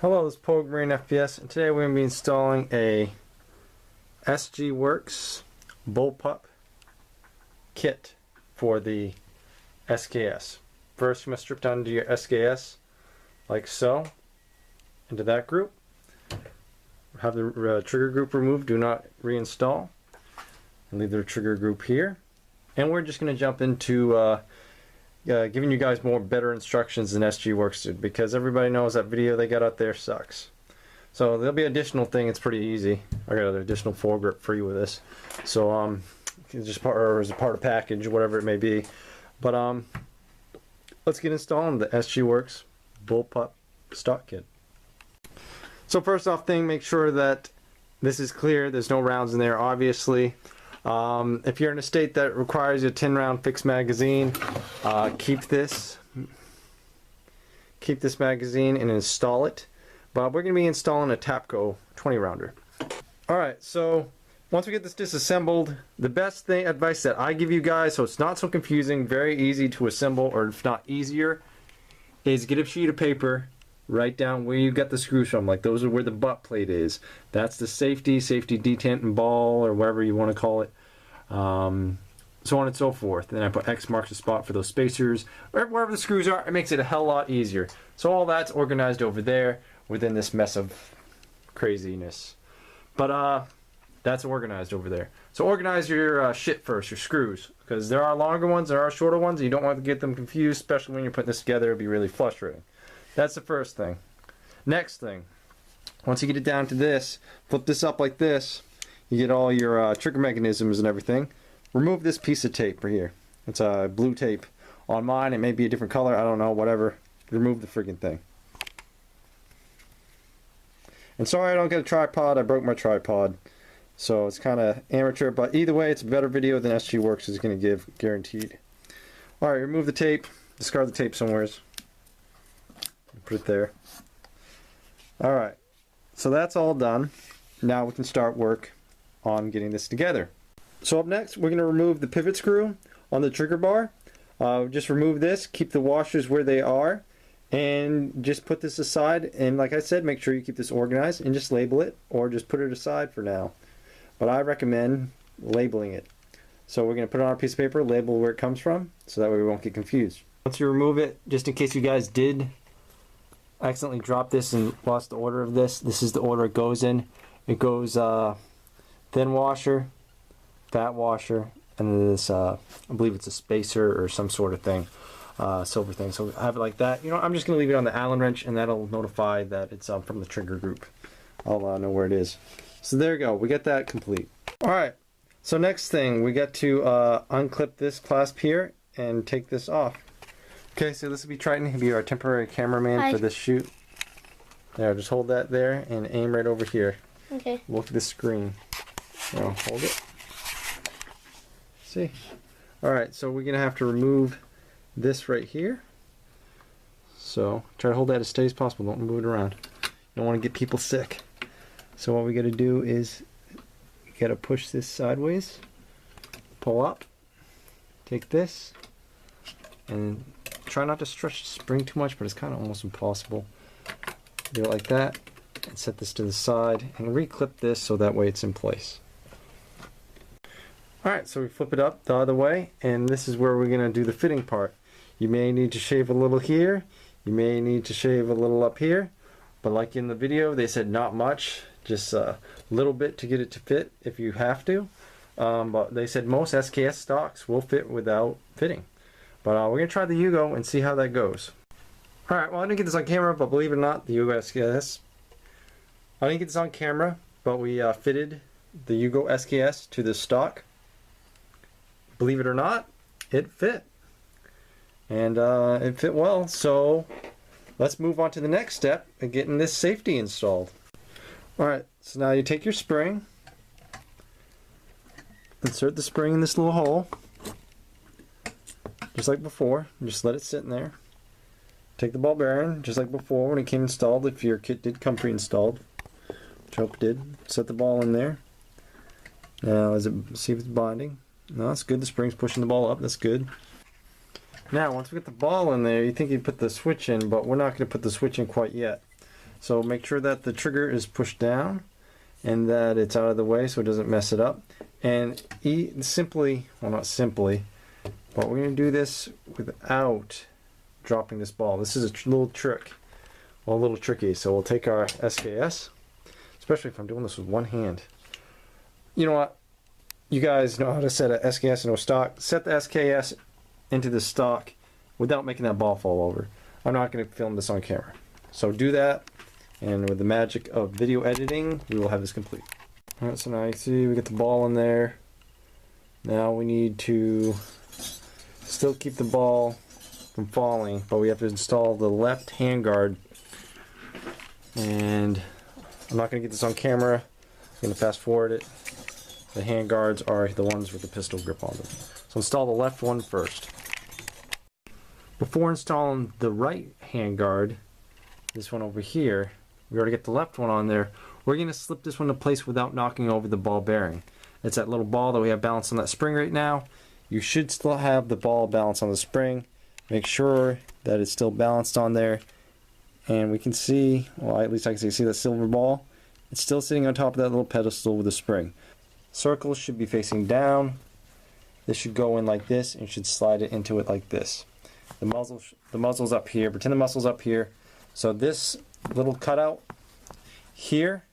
Hello, this is Pogue Marine FPS, and today we're going to be installing a SG Works Bullpup kit for the SKS. First, you must strip down to your SKS, like so, into that group. Have the trigger group removed, do not reinstall. And leave the trigger group here. And we're just going to jump into giving you guys better instructions than SG Works did, because everybody knows that video they got out there sucks. So there'll be an additional thing. It's pretty easy. I got an additional foregrip for you with this. So it's just as a part of the package, whatever it may be. But let's get installing the SG Works Bullpup stock kit. So first off thing, make sure that this is clear. There's no rounds in there, obviously. If you're in a state that requires a 10-round fixed magazine, keep this magazine and install it. But we're going to be installing a Tapco 20-rounder. Alright, so once we get this disassembled, the best advice that I give you guys, so it's not so confusing, very easy to assemble, or if not easier, is get a sheet of paper, write down where you got the screws from. Like, those are where the butt plate is. That's the safety detent and ball, or whatever you want to call it. So on and so forth. Then I put X marks the spot for those spacers. Wherever the screws are, it makes it a hell lot easier. So all that's organized over there within this mess of craziness. But that's organized over there. So organize your shit first, your screws, because there are longer ones, there are shorter ones, and you don't want to get them confused, especially when you're putting this together. It'd be really frustrating. That's the first thing. Next thing, once you get it down to this, flip this up like this, you get all your trigger mechanisms and everything. Remove this piece of tape right here. It's a blue tape. On mine, it may be a different color, I don't know, whatever. Remove the friggin' thing. And sorry I don't get a tripod, I broke my tripod. So it's kind of amateur, but either way, it's a better video than SG Works is going to give, guaranteed. Alright, remove the tape, discard the tape somewheres. Put it there. Alright, so that's all done. Now we can start work on getting this together. So up next, we're going to remove the pivot screw on the trigger bar. Just remove this, keep the washers where they are, and just put this aside. And like I said, make sure you keep this organized and just label it, or just put it aside for now. But I recommend labeling it. So we're going to put it on a piece of paper, label where it comes from, so that way we won't get confused. Once you remove it, just in case you guys did accidentally drop this and lost the order of this, this is the order it goes in. It goes thin washer, fat washer, and then this I believe it's a spacer or some sort of thing, silver thing. So I have it like that. You know, I'm just gonna leave it on the Allen wrench, and that'll notify that it's from the trigger group. I'll know where it is. So there you go, we get that complete. Alright, so next thing, we get to unclip this clasp here and take this off. Okay, so this will be Triton. He'll be our temporary cameraman for this shoot. There, just hold that there and aim right over here. Okay. Look at the screen. Now, hold it. See? Alright, so we're going to have to remove this right here. So, try to hold that as steady as possible. Don't move it around. You don't want to get people sick. So what we got to do is, you got to push this sideways, pull up, take this, and try not to stretch the spring too much, but it's kind of almost impossible. Do it like that, and set this to the side, and reclip this so that way it's in place. Alright, so we flip it up the other way, and this is where we're going to do the fitting part. You may need to shave a little here, you may need to shave a little up here, but like in the video, they said not much, just a little bit to get it to fit if you have to. But they said most SKS stocks will fit without fitting. But we're going to try the Yugo and see how that goes. Alright, well I didn't get this on camera, but believe it or not, the Yugo SKS. I didn't get this on camera, but we fitted the Yugo SKS to the stock. Believe it or not, it fit. And it fit well, so let's move on to the next step of getting this safety installed. Alright, so now you take your spring, insert the spring in this little hole, just like before, just let it sit in there. Take the ball bearing, just like before when it came installed, if your kit did come pre-installed, which I hope it did. Set the ball in there. Now, see if it's binding. No, that's good, the spring's pushing the ball up, that's good. Now, once we get the ball in there, you think you'd put the switch in, but we're not going to put the switch in quite yet. So make sure that the trigger is pushed down and that it's out of the way so it doesn't mess it up. And simply, well, not simply, but we're going to do this without dropping this ball. This is a little trick. Well, a little tricky. So we'll take our SKS, especially if I'm doing this with one hand. You know what? You guys know how to set a SKS into a stock. Set the SKS into the stock without making that ball fall over. I'm not going to film this on camera. So do that, and with the magic of video editing, we will have this complete. Alright, so now you see we get the ball in there. Now we need to still keep the ball from falling, but we have to install the left handguard. And I'm not going to get this on camera. I'm going to fast forward it. The handguards are the ones with the pistol grip on them. So install the left one first. Before installing the right handguard, this one over here, we already get the left one on there. We're going to slip this one into place without knocking over the ball bearing. It's that little ball that we have balanced on that spring right now. You should still have the ball balanced on the spring. Make sure that it's still balanced on there. And we can see, well, at least I can see that silver ball. It's still sitting on top of that little pedestal with the spring. Circles should be facing down. This should go in like this, and you should slide it into it like this. The muzzle's up here. Pretend the muzzle's up here. So this little cutout here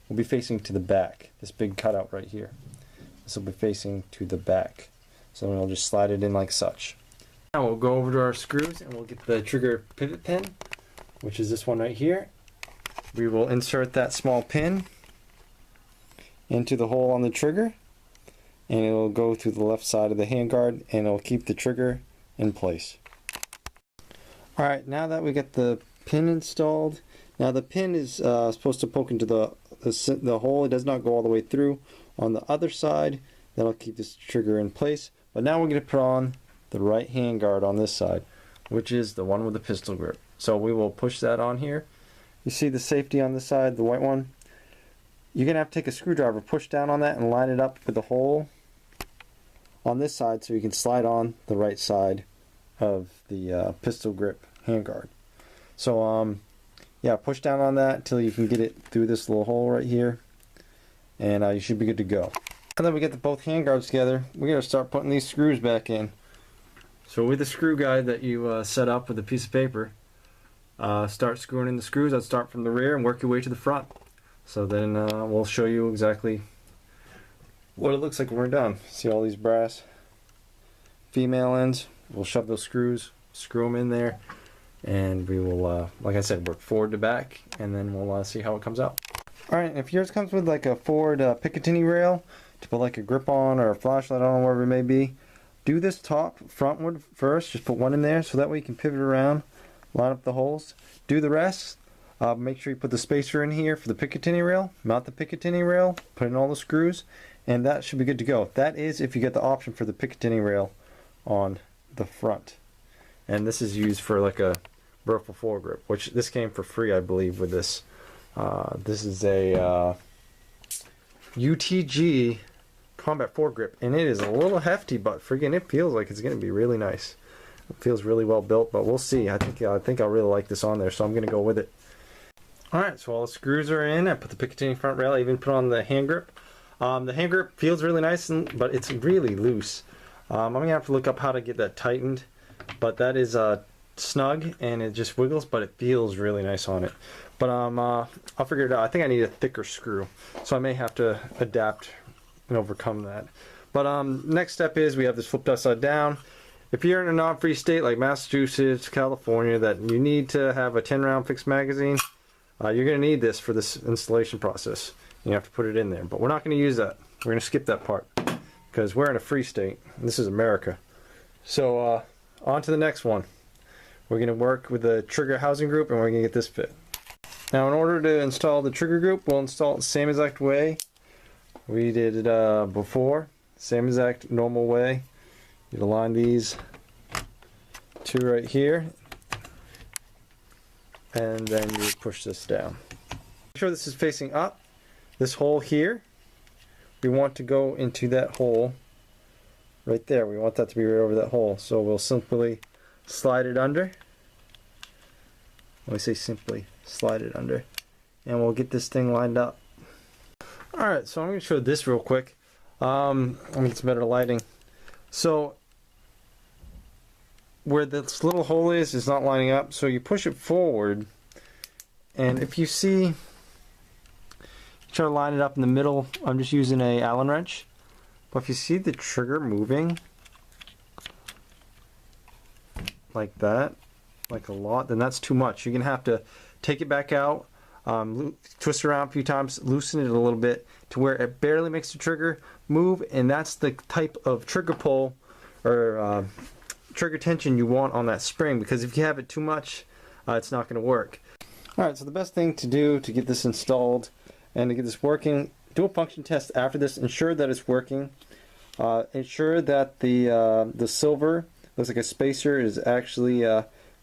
will be facing to the back. This big cutout right here. This will be facing to the back. So we'll just slide it in like such. Now we'll go over to our screws and we'll get the trigger pivot pin, which is this one right here. We will insert that small pin into the hole on the trigger, and it will go through the left side of the handguard, and it will keep the trigger in place. Alright, now that we get the pin installed, now the pin is supposed to poke into the hole. It does not go all the way through. On the other side, that'll keep this trigger in place. But now we're going to put on the right handguard on this side, which is the one with the pistol grip. So we will push that on here. You see the safety on this side, the white one? You're going to have to take a screwdriver, push down on that, and line it up with the hole on this side so you can slide on the right side of the pistol grip handguard. So yeah, push down on that until you can get it through this little hole right here, and you should be good to go. And then we get both handguards together. We're going to start putting these screws back in. So with the screw guide that you set up with a piece of paper, start screwing in the screws. I'd start from the rear and work your way to the front. So then we'll show you exactly what it looks like when we're done. See all these brass female ends? We'll shove those screws, screw them in there, and we will, like I said, work forward to back, and then we'll see how it comes out. Alright, if yours comes with like a forward Picatinny rail to put like a grip on or a flashlight on, whatever it may be, do this top frontward first. Just put one in there so that way you can pivot around, line up the holes. Do the rest. Make sure you put the spacer in here for the Picatinny rail, mount the Picatinny rail, put in all the screws, and that should be good to go. That is if you get the option for the Picatinny rail on the front. And this is used for like a vertical foregrip, which this came for free, I believe, with this. This is a UTG combat foregrip, and it is a little hefty, but friggin' it feels like it's going to be really nice. It feels really well built, but we'll see. I think I'll really like this on there, so I'm going to go with it. Alright, so all the screws are in. I put the Picatinny front rail. I even put on the hand grip. The hand grip feels really nice, but it's really loose. I'm going to have to look up how to get that tightened, but that is snug, and it just wiggles, but it feels really nice on it. But I'll figure it out. I think I need a thicker screw, so I may have to adapt and overcome that. But next step is we have this flipped upside down. If you're in a non-free state like Massachusetts, California, that you need to have a 10-round fixed magazine, you're going to need this for this installation process. You have to put it in there, but we're not going to use that. We're going to skip that part because we're in a free state. This is America. So on to the next one. We're going to work with the trigger housing group, and we're going to get this fit. Now, in order to install the trigger group, we'll install it the same exact way we did it before. Same exact normal way. You align these two right here, and then you push this down. Make sure this is facing up. This hole here, we want to go into that hole right there. We want that to be right over that hole. So we'll simply slide it under When we say simply, slide it under. And we'll get this thing lined up. Alright, so I'm going to show this real quick. Let me get some better lighting. So, where this little hole is not lining up, so you push it forward. And if you see, try to line it up in the middle. I'm just using a Allen wrench. But if you see the trigger moving like that, like a lot, then that's too much. You're gonna have to take it back out, twist around a few times, loosen it a little bit to where it barely makes the trigger move, and that's the type of trigger pull or trigger tension you want on that spring, because if you have it too much, it's not going to work. Alright, so the best thing to do to get this installed and to get this working, do a function test after this, ensure that it's working, ensure that the silver looks like a spacer is actually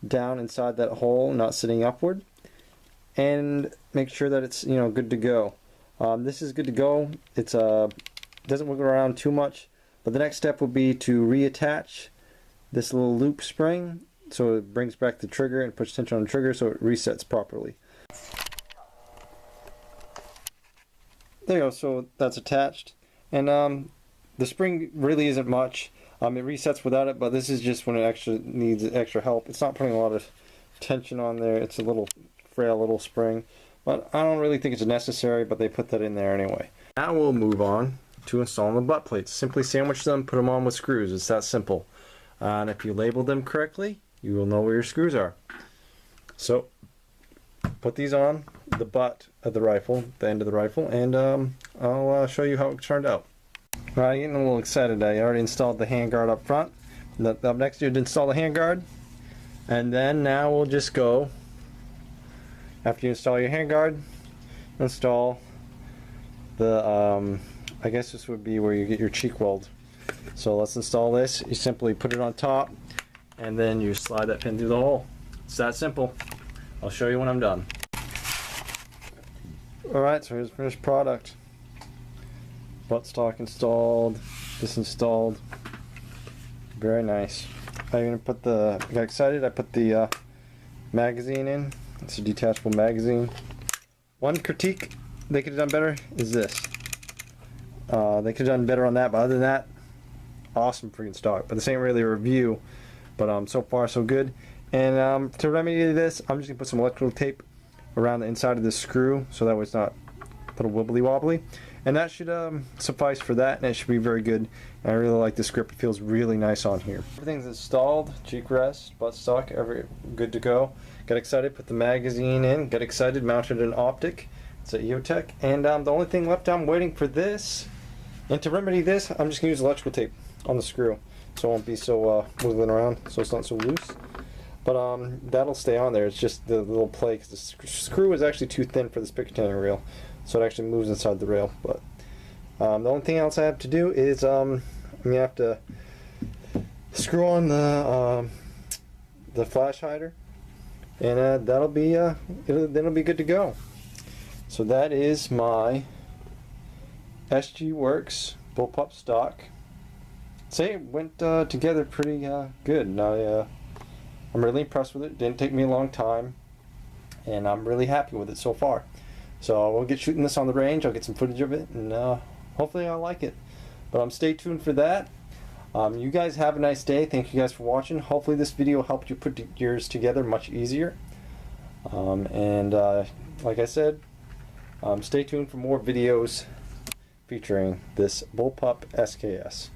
down inside that hole, not sitting upward, and make sure that it's good to go. This is good to go. It's doesn't wiggle around too much, but the next step will be to reattach this little loop spring so it brings back the trigger and puts tension on the trigger so it resets properly. There you go, so that's attached, and the spring really isn't much. It resets without it, but this is just when it actually needs extra help. It's not putting a lot of tension on there. It's a little frail little spring, but I don't really think it's necessary, but they put that in there anyway. Now we'll move on to installing the butt plates. Simply sandwich them, put them on with screws. It's that simple. And if you label them correctly, you will know where your screws are. So put these on the butt of the rifle, the end of the rifle, and I'll show you how it turned out. Alright, getting a little excited. I already installed the handguard up front. Up next, you'd install the handguard, and then now we'll just go. After you install your handguard, install the I guess this would be where you get your cheek weld. So let's install this. You simply put it on top, and then you slide that pin through the hole. It's that simple. I'll show you when I'm done. Alright, so here's the finished product. Buttstock installed, disinstalled. Very nice. I even put got excited, I put the magazine in. It's a detachable magazine. One critique they could have done better is this. They could have done better on that, but other than that, awesome freaking stock. But this ain't really a review, but so far so good. And to remedy this, I'm just gonna put some electrical tape around the inside of this screw so that way it's not a little wibbly wobbly. And that should suffice for that, and it should be very good. And I really like this grip. It feels really nice on here. Everything's installed, cheek rest, buttstock, good to go. Got excited, put the magazine in, got excited, mounted an optic. It's a EOTech, and the only thing left, I'm waiting for this. And to remedy this, I'm just gonna use electrical tape on the screw, so it won't be so wiggling around, so it's not so loose. But that'll stay on there. It's just the little play, because the screw is actually too thin for this Picatinny reel, so it actually moves inside the rail. But the only thing else I have to do is I'm gonna have to screw on the flash hider, and that'll be it'll be good to go. So that is my SG Works Bullpup stock. Say it went together pretty good. Now I'm really impressed with it. Didn't take me a long time, and I'm really happy with it so far. So we'll get shooting this on the range. I'll get some footage of it, and hopefully I'll like it. But stay tuned for that. You guys have a nice day. Thank you guys for watching. Hopefully this video helped you put yours together much easier. Like I said, stay tuned for more videos featuring this Bullpup SKS.